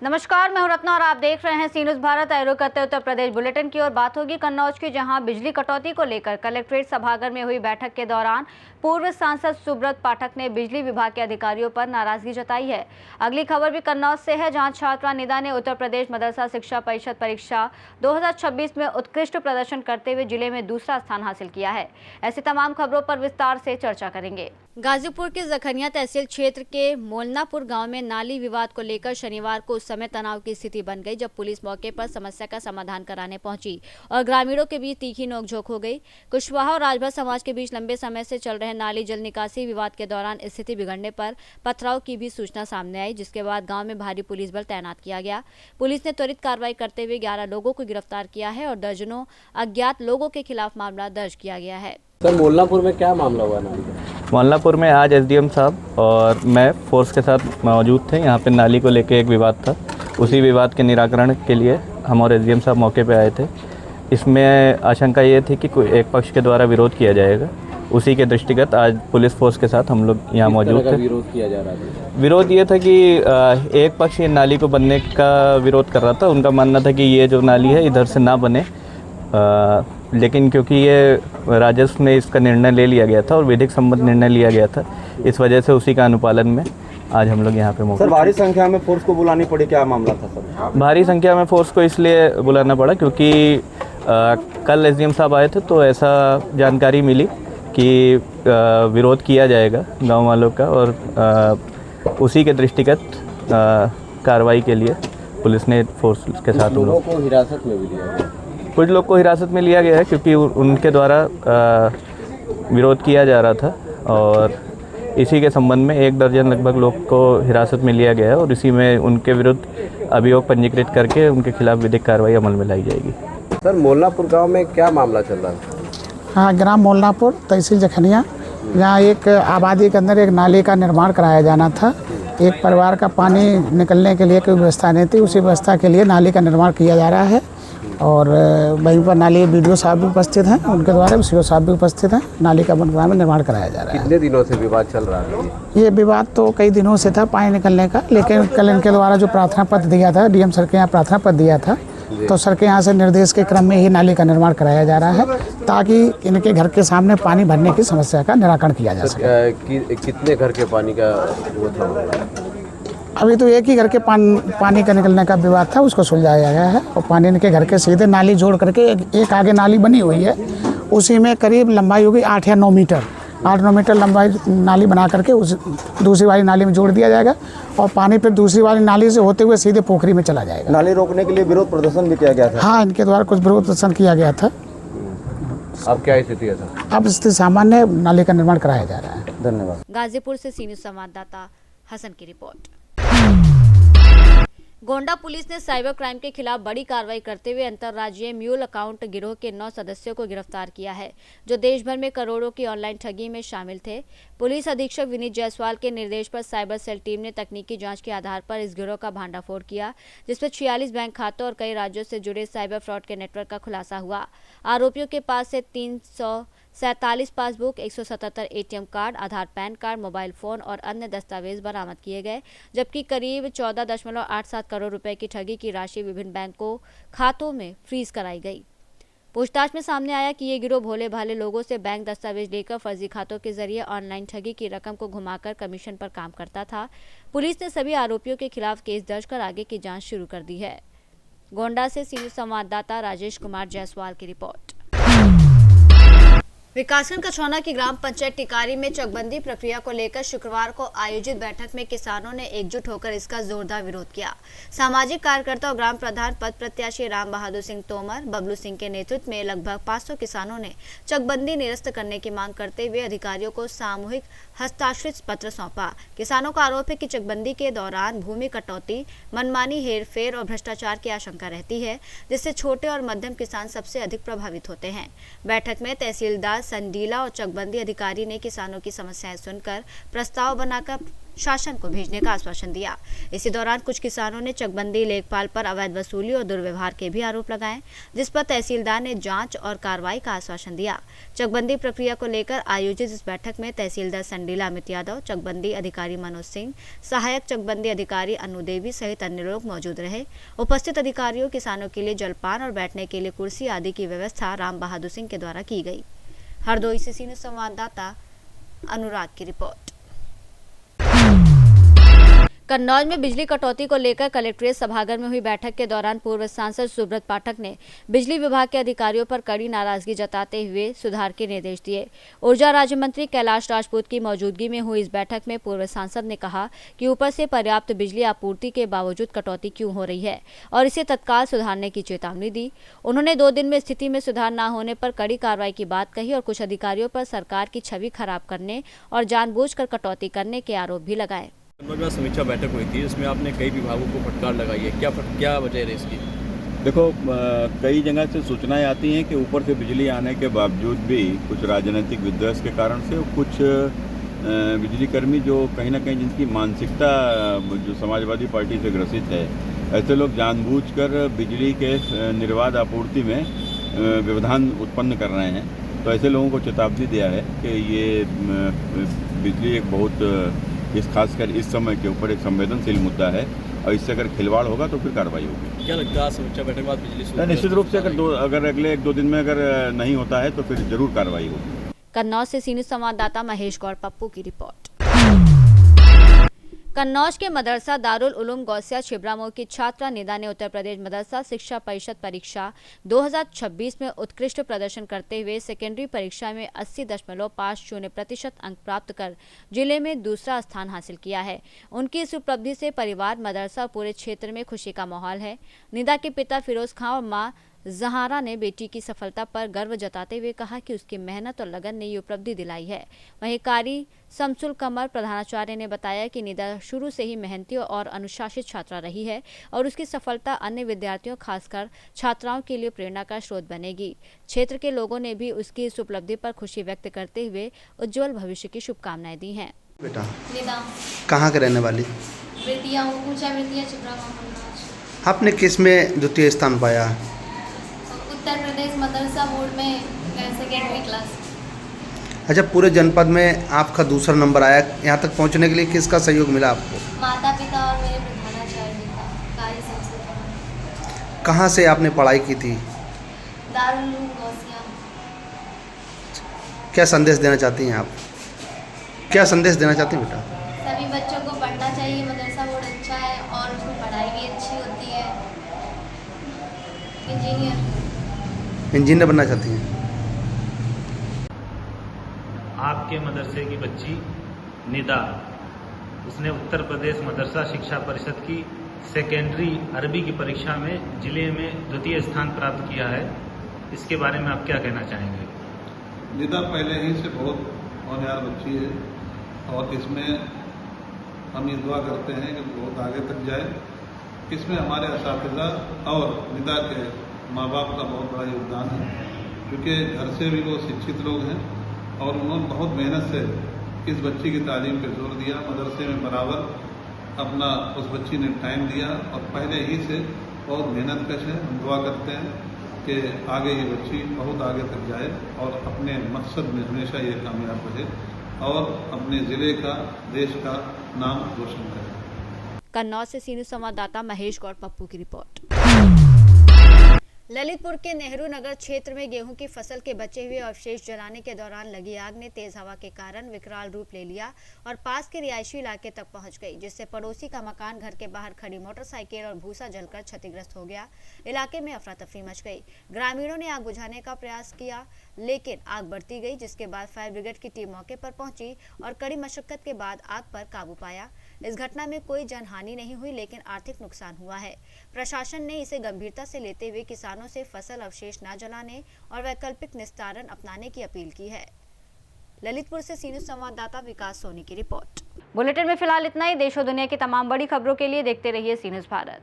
नमस्कार, मैं हूं रत्ना और आप देख रहे हैं सी न्यूज़ भारत। आए करते उत्तर प्रदेश बुलेटिन की और बात होगी कन्नौज की, जहां बिजली कटौती को लेकर कलेक्ट्रेट सभागार में हुई बैठक के दौरान पूर्व सांसद सुब्रत पाठक ने बिजली विभाग के अधिकारियों पर नाराजगी जताई है। अगली खबर भी कन्नौज से है, जहां छात्रा निदा ने उत्तर प्रदेश मदरसा शिक्षा परिषद परीक्षा 2026 में उत्कृष्ट प्रदर्शन करते हुए जिले में दूसरा स्थान हासिल किया है। ऐसी तमाम खबरों पर विस्तार से चर्चा करेंगे। गाजीपुर के जखनिया तहसील क्षेत्र के मोलनापुर गांव में नाली विवाद को लेकर शनिवार को उस समय तनाव की स्थिति बन गई, जब पुलिस मौके पर समस्या का समाधान कराने पहुंची और ग्रामीणों के बीच तीखी नोकझोंक हो गई। कुशवाहा और राजभर समाज के बीच लंबे समय से चल रहे नाली जल निकासी विवाद के दौरान स्थिति बिगड़ने पर पथराव की भी सूचना सामने आई, जिसके बाद गाँव में भारी पुलिस बल तैनात किया गया। पुलिस ने त्वरित कार्रवाई करते हुए 11 लोगों को गिरफ्तार किया है और दर्जनों अज्ञात लोगों के खिलाफ मामला दर्ज किया गया है। सर, मोलनापुर में क्या मामला हुआ नाली का? मोलनापुर में आज एसडीएम साहब और मैं फोर्स के साथ मौजूद थे। यहाँ पे नाली को लेके एक विवाद था। उसी विवाद के निराकरण के लिए हम और एसडीएम साहब मौके पे आए थे। इसमें आशंका ये थी कि कोई एक पक्ष के द्वारा विरोध किया जाएगा। उसी के दृष्टिगत आज पुलिस फोर्स के साथ हम लोग यहाँ मौजूद थे। विरोध किया जा रहा था? विरोध ये था कि एक पक्ष ये नाली को बनने का विरोध कर रहा था। उनका मानना था कि ये जो नाली है इधर से ना बने, लेकिन क्योंकि ये राजस्व में इसका निर्णय ले लिया गया था और विधिक सम्मत निर्णय लिया गया था, इस वजह से उसी का अनुपालन में आज हम लोग यहाँ पे मौजूद। सर, भारी संख्या में फोर्स को बुलानी पड़ी, क्या मामला था सर? भारी संख्या में फोर्स को इसलिए बुलाना पड़ा क्योंकि कल एसडीएम साहब आए थे तो ऐसा जानकारी मिली कि विरोध किया जाएगा गाँव वालों का, और उसी के दृष्टिगत कार्रवाई के लिए पुलिस ने फोर्स के साथ लोगों को हिरासत में भी लिया गया। कुछ लोग को हिरासत में लिया गया है क्योंकि उनके द्वारा विरोध किया जा रहा था, और इसी के संबंध में 1 दर्जन लगभग लोग को हिरासत में लिया गया है और इसी में उनके विरुद्ध अभियोग पंजीकृत करके उनके खिलाफ विधिक कार्रवाई अमल में लाई जाएगी। सर, मोलनापुर गांव में क्या मामला चल रहा है? हाँ, ग्राम मोलनापुर तहसील जखनिया, यहाँ एक आबादी के अंदर एक नाली का निर्माण कराया जाना था। एक परिवार का पानी निकलने के लिए कोई व्यवस्था नहीं थी, उसी व्यवस्था के लिए नाली का निर्माण किया जा रहा है और वहीं पर नाली बीडीओ साहब भी उपस्थित हैं, उनके द्वारा सीओ साहब भी उपस्थित हैं। नाली का बनवाने में निर्माण कराया जा रहा है। कितने दिनों से विवाद चल रहा है? ये विवाद तो कई दिनों से था पानी निकलने का, लेकिन कल इनके द्वारा जो प्रार्थना पत्र दिया था, डीएम सर के यहाँ प्रार्थना पत्र दिया था, तो सर के यहाँ से निर्देश के क्रम में ही नाली का निर्माण कराया जा रहा है ताकि इनके घर के सामने पानी भरने की समस्या का निराकरण किया जा सके। कितने घर के पानी का वो था? अभी तो एक ही घर के पानी का निकलने का विवाद था, उसको सुलझाया गया है और पानी इनके घर के सीधे नाली जोड़ करके एक आगे नाली बनी हुई है, उसी में करीब लंबाई होगी 8 या 9 मीटर। 8-9 मीटर लंबाई नाली बना करके उस दूसरी वाली नाली में जोड़ दिया जाएगा और पानी फिर दूसरी वाली नाली से होते हुए सीधे पोखरी में चला जाएगा। नाली रोकने के लिए विरोध प्रदर्शन भी किया गया था? हाँ, इनके द्वारा कुछ विरोध प्रदर्शन किया गया था। अब क्या स्थिति है सर? अब स्थिति सामान्य, नाली का निर्माण कराया जा रहा है। धन्यवाद। गाजीपुर से सी न्यूज़ संवाददाता हसन की रिपोर्ट। गोंडा पुलिस ने साइबर क्राइम के खिलाफ बड़ी कार्रवाई करते हुए अंतर्राज्यीय म्यूल अकाउंट गिरोह के 9 सदस्यों को गिरफ्तार किया है, जो देश भर में करोड़ों की ऑनलाइन ठगी में शामिल थे। पुलिस अधीक्षक विनीत जायसवाल के निर्देश पर साइबर सेल टीम ने तकनीकी जांच के आधार पर इस गिरोह का भांडाफोड़ किया, जिसमें 46 बैंक खातों और कई राज्यों से जुड़े साइबर फ्रॉड के नेटवर्क का खुलासा हुआ। आरोपियों के पास से 347 पासबुक, 177 एटीएम कार्ड, आधार, पैन कार्ड, मोबाइल फोन और अन्य दस्तावेज बरामद किए गए, जबकि करीब 14.87 करोड़ रुपए की ठगी की राशि विभिन्न बैंकों खातों में फ्रीज कराई गई। पूछताछ में सामने आया कि ये गिरोह भोले भाले लोगों से बैंक दस्तावेज लेकर फर्जी खातों के जरिए ऑनलाइन ठगी की रकम को घुमाकर कमीशन पर काम करता था। पुलिस ने सभी आरोपियों के खिलाफ केस दर्ज कर आगे की जांच शुरू कर दी है। गोंडा से सी न्यूज़ संवाददाता राजेश कुमार जायसवाल की रिपोर्ट। विकासखंड कछौना की ग्राम पंचायत टिकारी में चकबंदी प्रक्रिया को लेकर शुक्रवार को आयोजित बैठक में किसानों ने एकजुट होकर इसका जोरदार विरोध किया। सामाजिक कार्यकर्ता और ग्राम प्रधान पद प्रत्याशी राम बहादुर सिंह तोमर, बबलू सिंह के नेतृत्व में लगभग 500 किसानों ने चकबंदी निरस्त करने की मांग करते हुए अधिकारियों को सामूहिक हस्ताक्षरित पत्र सौंपा। किसानों का आरोप है कि चकबंदी के दौरान भूमि कटौती, मनमानी हेरफेर और भ्रष्टाचार की आशंका रहती है, जिससे छोटे और मध्यम किसान सबसे अधिक प्रभावित होते हैं। बैठक में तहसीलदार संडीला और चकबंदी अधिकारी ने किसानों की समस्याएं सुनकर प्रस्ताव बनाकर शासन को भेजने का आश्वासन दिया। इसी दौरान कुछ किसानों ने चकबंदी लेखपाल पर अवैध वसूली और दुर्व्यवहार के भी आरोप लगाए, जिस पर तहसीलदार ने जांच और कार्रवाई का आश्वासन दिया। चकबंदी प्रक्रिया को लेकर आयोजित इस बैठक में तहसीलदार संडीला अमित यादव, चकबंदी अधिकारी मनोज सिंह, सहायक चकबंदी अधिकारी अनु देवी सहित अन्य लोग मौजूद रहे। उपस्थित अधिकारियों किसानों के लिए जलपान और बैठने के लिए कुर्सी आदि की व्यवस्था राम बहादुर सिंह के द्वारा की गई। हरदोई से सी न्यूज़ संवाददाता अनुराग की रिपोर्ट। कन्नौज में बिजली कटौती को लेकर कलेक्ट्रेट सभागार में हुई बैठक के दौरान पूर्व सांसद सुब्रत पाठक ने बिजली विभाग के अधिकारियों पर कड़ी नाराजगी जताते हुए सुधार के निर्देश दिए। ऊर्जा राज्य मंत्री कैलाश राजपूत की मौजूदगी में हुई इस बैठक में पूर्व सांसद ने कहा कि ऊपर से पर्याप्त बिजली आपूर्ति के बावजूद कटौती क्यों हो रही है और इसे तत्काल सुधारने की चेतावनी दी। उन्होंने 2 दिन में स्थिति में सुधार न होने पर कड़ी कार्रवाई की बात कही और कुछ अधिकारियों पर सरकार की छवि खराब करने और जानबूझकर कटौती करने के आरोप भी लगाए। समीक्षा बैठक हुई थी, इसमें आपने कई विभागों को फटकार लगाई है, क्या वजह है इसकी? देखो, कई जगह से सूचनाएं आती हैं कि ऊपर से बिजली आने के बावजूद भी कुछ राजनीतिक विद्वेष के कारण से कुछ बिजली कर्मी जो कहीं ना कहीं जिनकी मानसिकता जो समाजवादी पार्टी से ग्रसित है, ऐसे लोग जानबूझकर बिजली के निर्बाध आपूर्ति में व्यवधान उत्पन्न कर रहे हैं। तो ऐसे लोगों को चेतावनी दिया है कि ये बिजली एक बहुत खासकर इस समय के ऊपर एक संवेदनशील मुद्दा है और इससे अगर खिलवाड़ होगा तो फिर कार्रवाई होगी। क्या लगता है समीक्षा बैठक के बाद बिजली निश्चित रूप से अगर अगले 1-2 दिन में अगर नहीं होता है तो फिर जरूर कार्रवाई होगी। कन्नौज से सी न्यूज़ संवाददाता महेश गौड़ पप्पू की रिपोर्ट। कन्नौज के मदरसा दारुल उलूम गौसिया छिबरामऊ की छात्रा निदा ने उत्तर प्रदेश मदरसा शिक्षा परिषद परीक्षा 2026 में उत्कृष्ट प्रदर्शन करते हुए सेकेंडरी परीक्षा में 80.50% अंक प्राप्त कर जिले में दूसरा स्थान हासिल किया है। उनकी इस उपलब्धि से परिवार, मदरसा और पूरे क्षेत्र में खुशी का माहौल है। निदा के पिता फिरोज खां और मां जहारा ने बेटी की सफलता पर गर्व जताते हुए कहा कि उसकी मेहनत और लगन ने ये उपलब्धि दिलाई है। वहीं कारी शमसुल कमर प्रधानाचार्य ने बताया कि निदा शुरू से ही मेहनती और अनुशासित छात्रा रही है और उसकी सफलता अन्य विद्यार्थियों, खासकर छात्राओं के लिए प्रेरणा का स्रोत बनेगी। क्षेत्र के लोगों ने भी उसकी इस उपलब्धि पर खुशी व्यक्त करते हुए उज्जवल भविष्य की शुभकामनाएं दी हैं। बेटा निदा कहाँ के रहने वाली? वृत्तियाँ ऊंचा वृत्तियाँ छिबरामऊ। आपने किस में द्वितीय स्थान पाया? उत्तर प्रदेश मदरसा बोर्ड में सेकेंडरी क्लास। अच्छा, पूरे जनपद में आपका दूसरा नंबर आया। यहाँ तक पहुँचने के लिए किसका सहयोग मिला आपको? माता पिता और मेरे प्रधानाचार्य का कारी शमसुल। कहाँ से आपने पढ़ाई की थी? दारुल उलूम गौसिया। क्या संदेश देना चाहती हैं आप? क्या संदेश देना चाहती हैं बेटा? सभी बच्चों को पढ़ना चाहिए, मदरसा बोर्ड अच्छा है और उसमें पढ़ाई भी अच्छी होती है। इंजीनियर बनना चाहती हैं? आपके मदरसे की बच्ची निदा, उसने उत्तर प्रदेश मदरसा शिक्षा परिषद की सेकेंडरी अरबी की परीक्षा में जिले में द्वितीय स्थान प्राप्त किया है। इसके बारे में आप क्या कहना चाहेंगे? निदा पहले ही से बहुत होनहार बच्ची है और इसमें हम ये दुआ करते हैं कि बहुत आगे तक जाए। इसमें हमारे असातिज़ा और निदा के माँ बाप का बहुत बड़ा योगदान है, क्योंकि घर से भी वो शिक्षित लोग हैं और उन्होंने बहुत मेहनत से इस बच्ची की तालीम पर जोर दिया। मदरसे में बराबर अपना उस बच्ची ने टाइम दिया और पहले ही से बहुत मेहनत कश है। हम दुआ करते हैं कि आगे ये बच्ची बहुत आगे तक जाए और अपने मकसद में हमेशा ये कामयाब रहे और अपने ज़िले का, देश का नाम रोशन करे। कन्नौज से सी न्यूज़ संवाददाता महेश गौड़ पप्पू की रिपोर्ट। ललितपुर के नेहरू नगर क्षेत्र में गेहूं की फसल के बचे हुए अवशेष जलाने के दौरान लगी आग ने तेज हवा के कारण विकराल रूप ले लिया और पास के रिहायशी इलाके तक पहुंच गई, जिससे पड़ोसी का मकान, घर के बाहर खड़ी मोटरसाइकिल और भूसा जलकर क्षतिग्रस्त हो गया। इलाके में अफरा तफरी मच गई। ग्रामीणों ने आग बुझाने का प्रयास किया, लेकिन आग बढ़ती गई, जिसके बाद फायर ब्रिगेड की टीम मौके पर पहुंची और कड़ी मशक्कत के बाद आग पर काबू पाया। इस घटना में कोई जनहानि नहीं हुई, लेकिन आर्थिक नुकसान हुआ है। प्रशासन ने इसे गंभीरता से लेते हुए किसानों से फसल अवशेष न जलाने और वैकल्पिक निस्तारण अपनाने की अपील की है। ललितपुर से सी न्यूज़ संवाददाता विकास सोनी की रिपोर्ट। बुलेटिन में फिलहाल इतना ही। देश और दुनिया की तमाम बड़ी खबरों के लिए देखते रहिए सी न्यूज़ भारत।